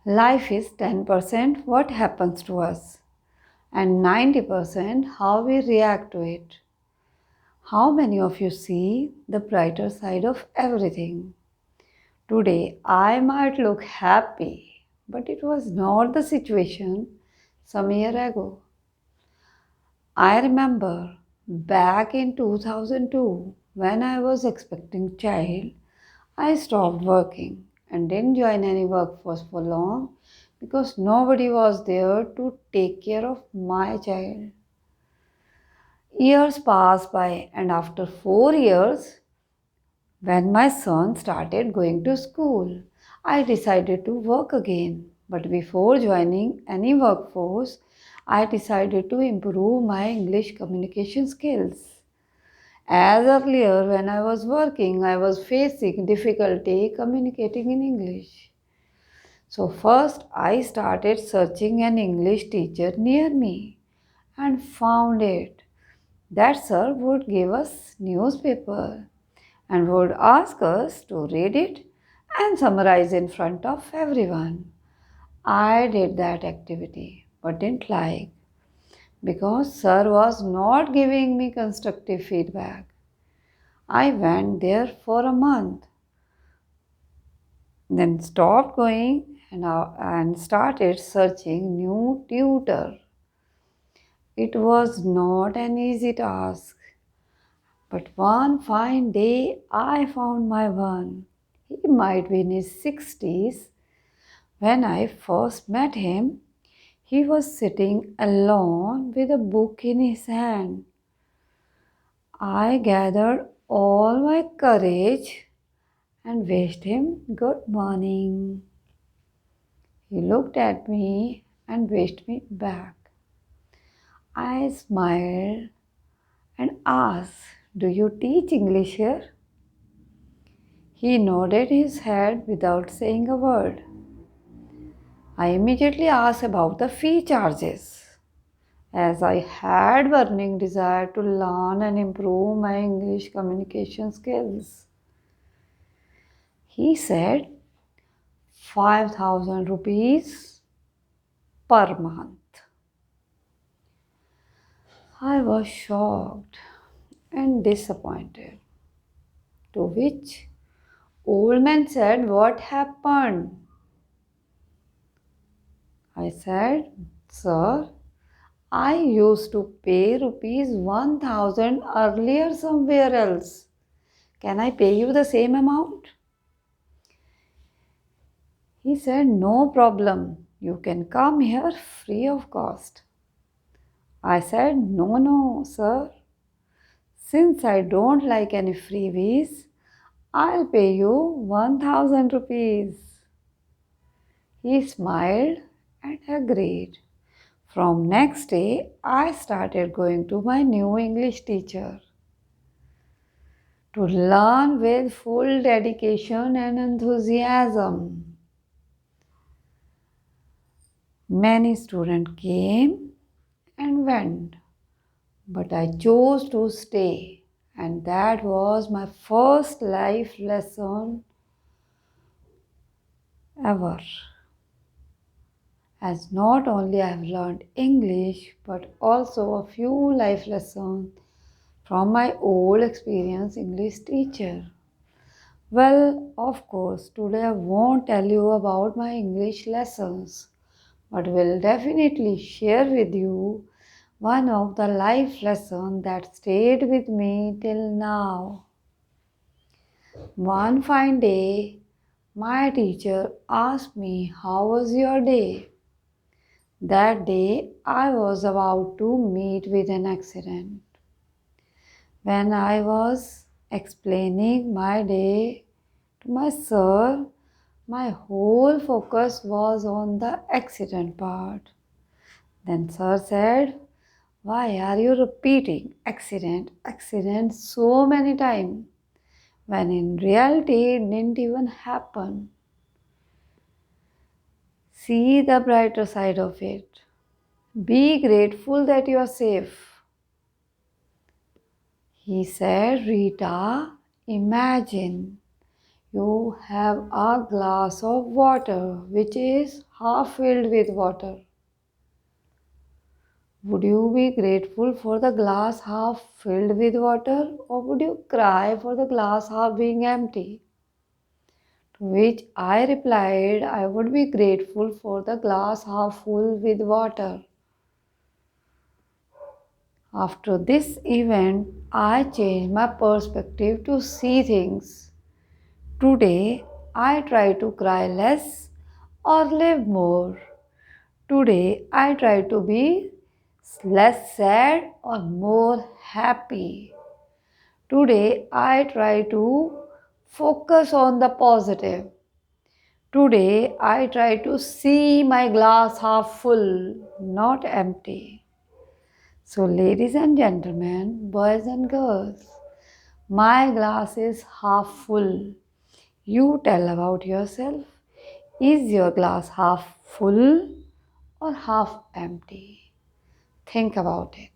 Life is 10% what happens to us and 90% how we react to it. How many of you see the brighter side of everything? Today I might look happy, but it was not the situation some year ago. I remember back in 2002 when I was expecting child, I stopped working and didn't join any workforce for long because nobody was there to take care of my child. Years passed by, and after 4 years, when my son started going to school, I decided to work again. But before joining any workforce, I decided to improve my English communication skills. As earlier, when I was working, I was facing difficulty communicating in English. So, first, I started searching an English teacher near me and found it. That sir would give us newspaper and would ask us to read it and summarize in front of everyone. I did that activity but didn't like because sir was not giving me constructive feedback. I went there for a month, then stopped going and started searching new tutor. It was not an easy task, but one fine day I found my one. He might be in his 60s. When I first met him, he was sitting alone with a book in his hand. I gathered all my courage and wished him good morning. He looked at me and wished me back. I smiled and asked, "Do you teach English here?" He nodded his head without saying a word. I immediately asked about the fee charges, as I had burning desire to learn and improve my English communication skills. He said 5,000 rupees per month. I was shocked and disappointed. To which old man said, "What happened?" I said, "Sir, I used to pay rupees 1,000 earlier somewhere else. Can I pay you the same amount?" He said, "No problem. You can come here free of cost." I said, "No, no, sir. Since I don't like any freebies, I'll pay you 1,000 rupees." He smiled and agreed. From next day, I started going to my new English teacher to learn with full dedication and enthusiasm. Many students came and went, but I chose to stay, and that was my first life lesson ever. As not only I have learned English, but also a few life lessons from my old experienced English teacher. Well, of course, today I won't tell you about my English lessons, but will definitely share with you one of the life lessons that stayed with me till now. One fine day, my teacher asked me, "How was your day?" That day, I was about to meet with an accident. When I was explaining my day to my sir, my whole focus was on the accident part. Then sir said, "Why are you repeating accident, accident so many times when in reality it didn't even happen?" See the brighter side of it. Be grateful that you are safe. He said, "Rita, imagine You have a glass of water which is half filled with water. Would you be grateful for the glass half filled with water, or would you cry for the glass half being empty? To which I replied, I would be grateful for the glass half full with water. After this event, I changed my perspective to see things. Today, I try to cry less or live more. Today, I try to be less sad or more happy. Today, I try to focus on the positive. Today, I try to see my glass half full, not empty. So, ladies and gentlemen, boys and girls, my glass is half full. You tell about yourself. Is your glass half full or half empty? Think about it.